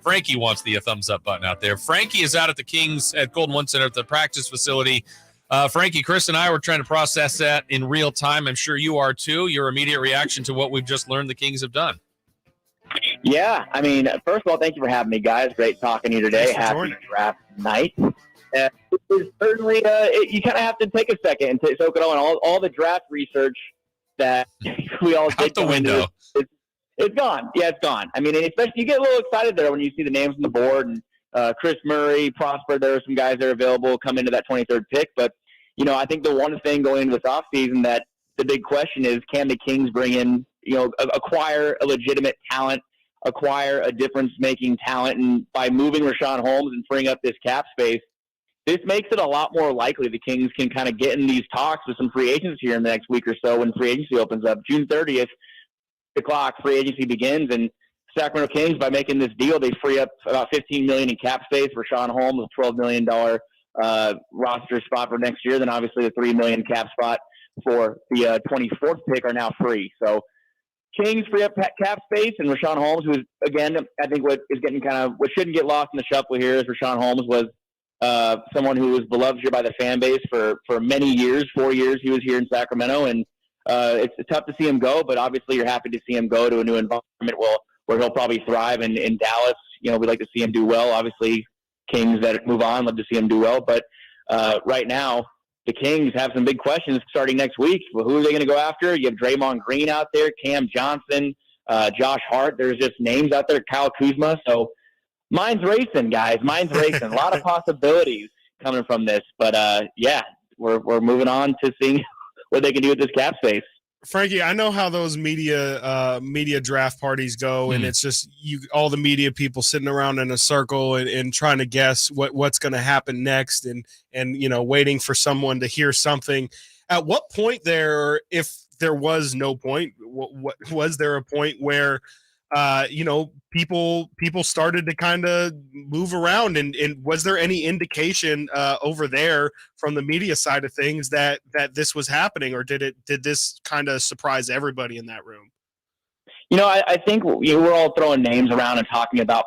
Frankie wants the thumbs up button out there. Frankie is out at the Kings at Golden One Center at the practice facility. Frankie, Chris, and I were trying to process that in real time. I'm sure you are too. Your immediate reaction to what we've just learned the Kings have done. Yeah, I mean, first of all, thank you for having me, guys. Great talking to you today. Happy draft night. It is certainly, you kind of have to take a second and soak it all the draft research that we all did. Out the window. It's gone. Yeah, it's gone. I mean, especially you get a little excited there when you see the names on the board and Chris Murray, Prosper. There are some guys that are available come into that 23rd pick. But, I think the one thing going into this offseason that the big question is, can the Kings bring in, acquire a legitimate talent, acquire a difference-making talent, and by moving Richaun Holmes and freeing up this cap space, this makes it a lot more likely the Kings can kind of get in these talks with some free agents here in the next week or so when free agency opens up. June 30th, the clock, free agency begins, and Sacramento Kings, by making this deal, they free up about $15 million in cap space for Richaun Holmes, a $12 million roster spot for next year. Then obviously the $3 million cap spot for the 24th pick are now free. So Kings free up cap space, and Richaun Holmes, who is, again, I think what shouldn't get lost in the shuffle here is Richaun Holmes was someone who was beloved here by the fan base for many years, 4 years he was here in Sacramento, and it's tough to see him go, but obviously you're happy to see him go to a new environment where he'll probably thrive in Dallas. We'd like to see him do well. Obviously, Kings that move on, love to see him do well. But right now, the Kings have some big questions starting next week. Well, who are they going to go after? You have Draymond Green out there, Cam Johnson, Josh Hart. There's just names out there, Kyle Kuzma. So mine's racing, guys. Mine's racing. A lot of possibilities coming from this. But, we're moving on to seeing what they can do with this cap space. Frankie, I know how those media draft parties go, and it's just all the media people sitting around in a circle and trying to guess what's going to happen next, and waiting for someone to hear something. At what point there, if there was no point, what was there a point where people started to kind of move around, and was there any indication over there from the media side of things that this was happening, or did this kind of surprise everybody in that room? I think we're all throwing names around and talking about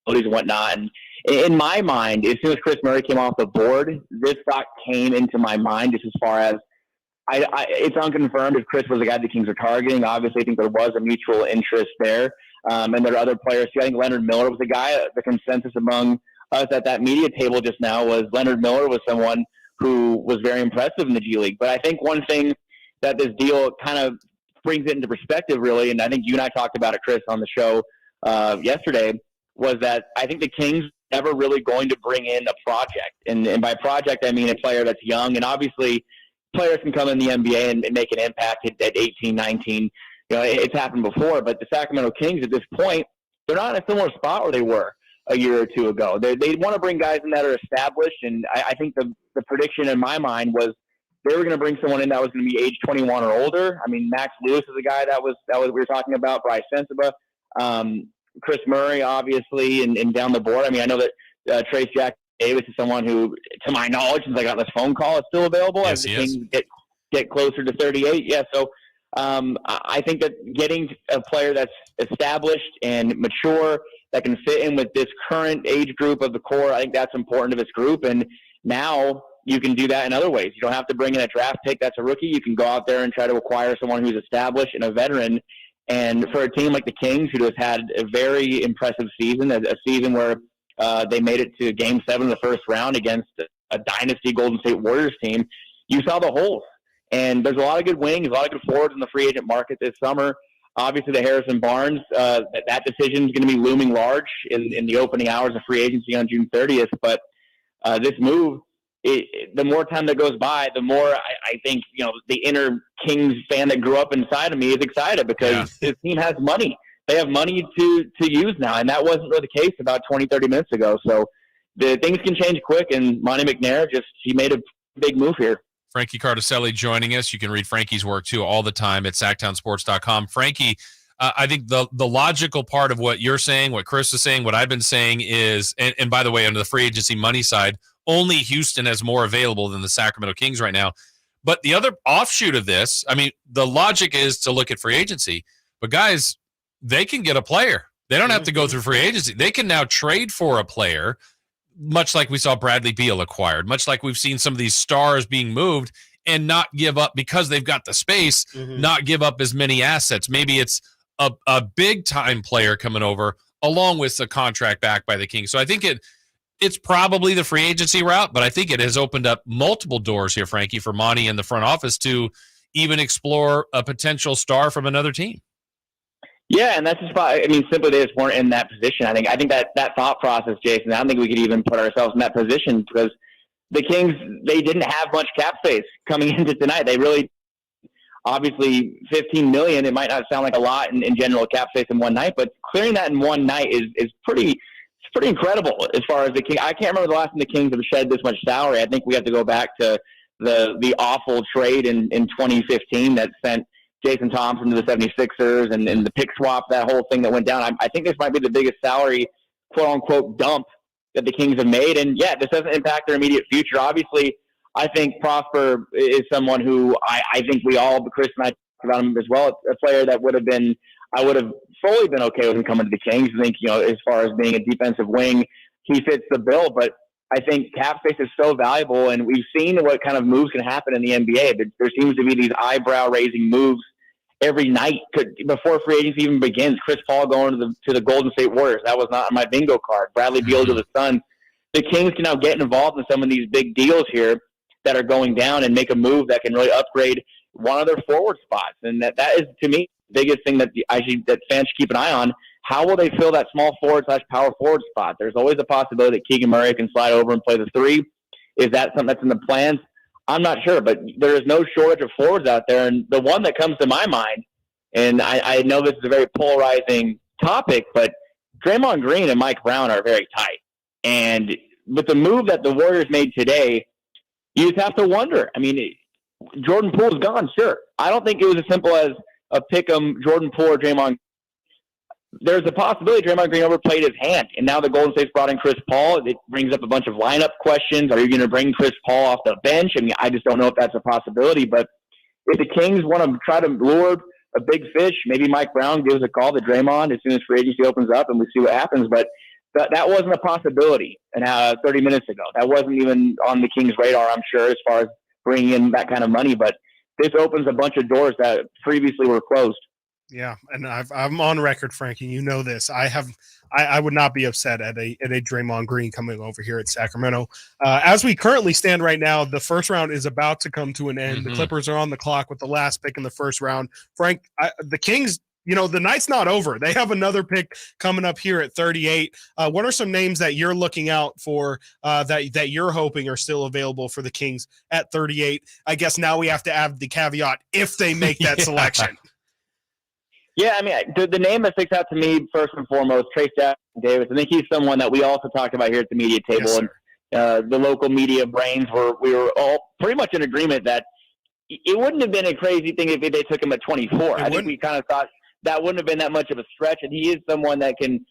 possibilities and whatnot, and in my mind, as soon as Chris Murray came off the board, this thought came into my mind just as far as it's unconfirmed if Chris was the guy the Kings are targeting. Obviously, I think there was a mutual interest there. And there are other players too. I think Leonard Miller was the guy. The consensus among us at that media table just now was Leonard Miller was someone who was very impressive in the G League. But I think one thing that this deal kind of brings it into perspective, really, and I think you and I talked about it, Chris, on the show yesterday, was that I think the Kings never really going to bring in a project. And by project, I mean a player that's young. And obviously, players can come in the NBA and make an impact at 18, 19. It's happened before, but the Sacramento Kings at this point, they're not in a similar spot where they were a year or two ago. They want to bring guys in that are established, and I think the prediction in my mind was they were going to bring someone in that was going to be age 21 or older. I mean, Max Lewis is a guy that we were talking about, Bryce Sensabaugh, Chris Murray, obviously, and down the board. I mean, I know that Trace Jack Davis is someone who, to my knowledge, since I got this phone call, is still available as the Kings get closer to 38. Yeah, so I think that getting a player that's established and mature that can fit in with this current age group of the core, I think that's important to this group. And now you can do that in other ways. You don't have to bring in a draft pick that's a rookie. You can go out there and try to acquire someone who's established and a veteran. And for a team like the Kings, who has had a very impressive season, a season where they made it to Game 7 of the first round against a dynasty Golden State Warriors team, you saw the holes. And there's a lot of good wings, a lot of good forwards in the free agent market this summer. Obviously, the Harrison Barnes, that decision is going to be looming large in the opening hours of free agency on June 30th. But this move, the more time that goes by, the more I think the inner Kings fan that grew up inside of me is excited because this team has money. They have money to use now, and that wasn't really the case about 20, 30 minutes ago. So the things can change quick, and Monty McNair he made a big move here. Frankie Cartoscelli joining us. You can read Frankie's work, too, all the time at Sactownsports.com. Frankie, I think the logical part of what you're saying, what Chris is saying, what I've been saying is, and by the way, under the free agency money side, only Houston has more available than the Sacramento Kings right now. But the other offshoot of this, I mean, the logic is to look at free agency. But, guys, they can get a player. They don't have to go through free agency. They can now trade for a player, much like we saw Bradley Beal acquired, much like we've seen some of these stars being moved, and not give up, because they've got the space, not give up as many assets. Maybe it's a big-time player coming over along with a contract backed by the Kings. So I think it's probably the free agency route, but I think it has opened up multiple doors here, Frankie, for Monty and the front office to even explore a potential star from another team. Yeah, and that's just why, I mean, simply they just weren't in that position. I think that thought process, Jason, I don't think we could even put ourselves in that position, because the Kings, they didn't have much cap space coming into tonight. They really, obviously, $15 million, it might not sound like a lot in general cap space in one night, but clearing that in one night is pretty incredible as far as the Kings. I can't remember the last time the Kings have shed this much salary. I think we have to go back to the awful trade in 2015 that sent Jason Thompson to the 76ers and the pick swap, that whole thing that went down. I think this might be the biggest salary, quote-unquote, dump that the Kings have made. And, yeah, this doesn't impact their immediate future. Obviously, I think Prosper is someone who I think we all, but Chris and I talked about him as well, a player that I would have fully been okay with him coming to the Kings. I think, as far as being a defensive wing, he fits the bill. But I think cap space is so valuable, and we've seen what kind of moves can happen in the NBA. There seems to be these eyebrow-raising moves every night before free agency even begins. Chris Paul going to the Golden State Warriors. That was not on my bingo card. Bradley Beal to the Suns. The Kings can now get involved in some of these big deals here that are going down and make a move that can really upgrade one of their forward spots. And that is, to me, the biggest thing that that fans should keep an eye on. How will they fill that small forward/power forward spot? There's always a possibility that Keegan Murray can slide over and play the three. Is that something that's in the plans? I'm not sure, but there is no shortage of forwards out there. And the one that comes to my mind, and I know this is a very polarizing topic, but Draymond Green and Mike Brown are very tight. And with the move that the Warriors made today, you just have to wonder. I mean, Jordan Poole's gone, sure. I don't think it was as simple as a pick'em Jordan Poole or Draymond. There's a possibility Draymond Green overplayed his hand, and now the Golden State's brought in Chris Paul. It brings up a bunch of lineup questions. Are you going to bring Chris Paul off the bench? I mean, I just don't know if that's a possibility. But if the Kings want to try to lure a big fish, maybe Mike Brown gives a call to Draymond as soon as free agency opens up, and we see what happens. But that wasn't a possibility 30 minutes ago. That wasn't even on the Kings' radar, I'm sure, as far as bringing in that kind of money. But this opens a bunch of doors that previously were closed. Yeah, and I'm on record, Frankie. You know this. I would not be upset at a Draymond Green coming over here at Sacramento. As we currently stand right now, the first round is about to come to an end. The Clippers are on the clock with the last pick in the first round. Frank, the Kings, the night's not over. They have another pick coming up here at 38. What are some names that you're looking out for that you're hoping are still available for the Kings at 38? I guess now we have to add the caveat if they make that selection. Yeah, I mean, the name that sticks out to me first and foremost, Trace Davis. I think he's someone that we also talked about here at the media table. Yes, and the local media brains we were all pretty much in agreement that it wouldn't have been a crazy thing if they took him at 24. I think we kind of thought that wouldn't have been that much of a stretch, and he is someone that can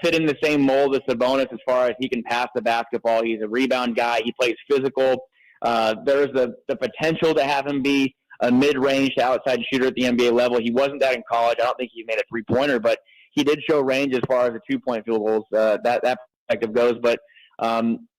fit in the same mold as Sabonis as far as he can pass the basketball. He's a rebound guy. He plays physical. There's the potential to have him be a mid-range to outside shooter at the NBA level. He wasn't that in college. I don't think he made a three-pointer, but he did show range as far as the two-point field goals. That perspective goes. But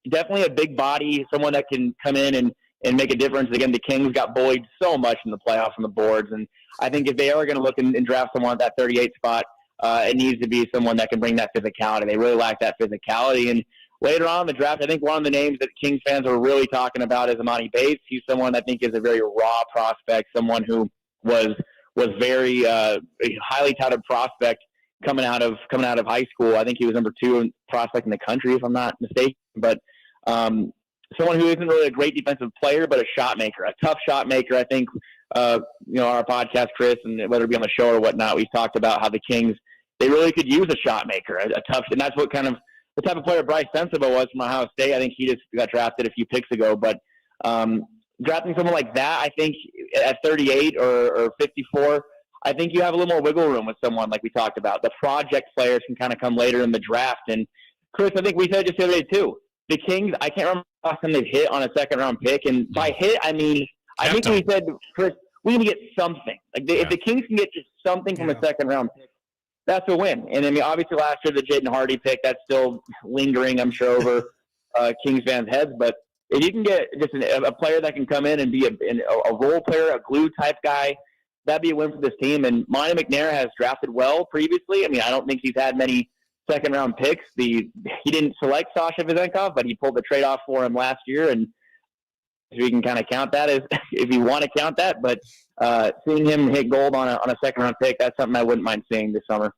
definitely a big body, someone that can come in and make a difference. Again, the Kings got bullied so much in the playoffs on the boards, and I think if they are going to look and draft someone at that 38 spot, it needs to be someone that can bring that physicality. They really lack that physicality. And later on in the draft, I think one of the names that Kings fans are really talking about is Amani Bates. He's someone I think is a very raw prospect, someone who was very a highly touted prospect coming out of high school. I think he was number 2 prospect in the country, if I'm not mistaken. But someone who isn't really a great defensive player, but a shot maker, a tough shot maker. I think our podcast, Chris, and whether it be on the show or whatnot, we've talked about how the Kings, they really could use a shot maker, a tough, and that's what kind of the type of player Bryce Sensabaugh was from Ohio State. I think he just got drafted a few picks ago, but drafting someone like that, I think at 38 or 54, I think you have a little more wiggle room with someone like we talked about. The project players can kind of come later in the draft. And Chris, I think we said just the other day too, the Kings, I can't remember the last time they've hit on a second-round pick. And by hit, I mean, I think we said, Chris, we need to get something. Like if the Kings can get just something from a second-round pick, that's a win. And I mean, obviously last year, the Jaden Hardy pick, that's still lingering, I'm sure, over Kings fans' heads. But if you can get just a player that can come in and be a role player, a glue type guy, that'd be a win for this team. And Monty McNair has drafted well previously. I mean, I don't think he's had many second-round picks. He didn't select Sasha Vezenkov, but he pulled the trade-off for him last year. And so we can kind of count that as if you want to count that. But seeing him hit gold on a second-round pick, that's something I wouldn't mind seeing this summer.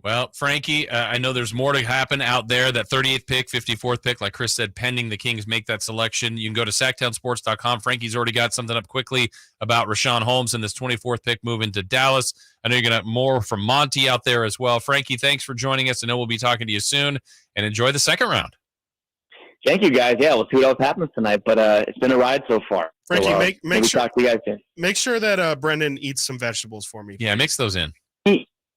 Well, Frankie, I know there's more to happen out there. That 38th pick, 54th pick, like Chris said, pending the Kings make that selection. You can go to Sactownsports.com. Frankie's already got something up quickly about Richaun Holmes and this 24th pick moving to Dallas. I know you're going to have more from Monty out there as well. Frankie, thanks for joining us. I know we'll be talking to you soon, and enjoy the second round. Thank you, guys. Yeah, we'll see what else happens tonight. But it's been a ride so far. Frankie, so, make sure talk to you guys soon. Make sure that Brendan eats some vegetables for me. Yeah, mix those in.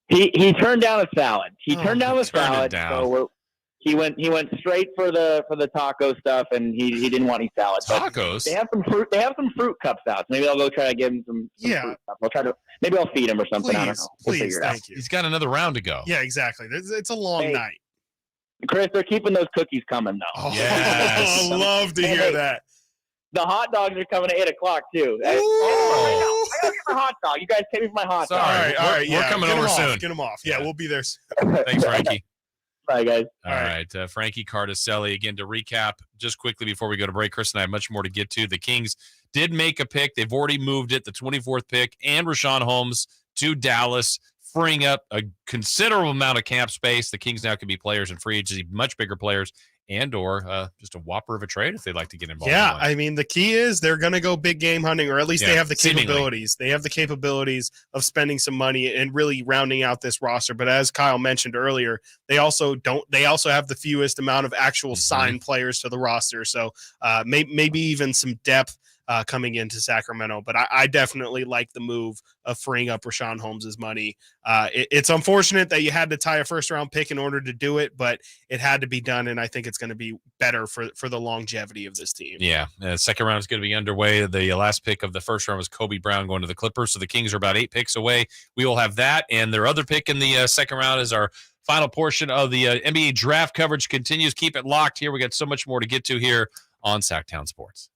He turned down a salad. He turned down the salad. So he went straight for the taco stuff, and he didn't want any salad. Tacos. They have some fruit. They have some fruit cups out. So maybe I'll go try to give him some fruit cups. I'll try to. Maybe I'll feed him or something. Please, I don't know. We'll figure it out. thank you. He's got another round to go. Yeah, exactly. It's a long night. Chris, they're keeping those cookies coming though. Oh, yes. I love to hear that. The hot dogs are coming at 8:00 too. I gotta get my hot dog. You guys pay me for my hot dog. All right. We're coming over soon. Get them off. Yeah, we'll be there soon. Thanks, Frankie. Bye, guys. All right. Frankie Cartoscelli, again, to recap just quickly before we go to break, Chris and I have much more to get to. The Kings did make a pick. They've already moved it, the 24th pick, and Richaun Holmes to Dallas, freeing up a considerable amount of cap space. The Kings now can be players in free agency, much bigger players, and or just a whopper of a trade if they'd like to get involved. Yeah, I mean, the key is they're going to go big game hunting, or at least they have the capabilities. Seemingly. They have the capabilities of spending some money and really rounding out this roster. But as Kyle mentioned earlier, they also have the fewest amount of actual signed players to the roster. So maybe even some depth coming into Sacramento. But I definitely like the move of freeing up Richaun Holmes' money. It's unfortunate that you had to tie a first-round pick in order to do it, but it had to be done, and I think it's going to be better for the longevity of this team. Yeah, second round is going to be underway. The last pick of the first round was Kobe Brown going to the Clippers, so the Kings are about 8 picks away. We will have that, and their other pick in the second round is our final portion of the NBA draft coverage continues. Keep it locked here. We got so much more to get to here on Sactown Sports.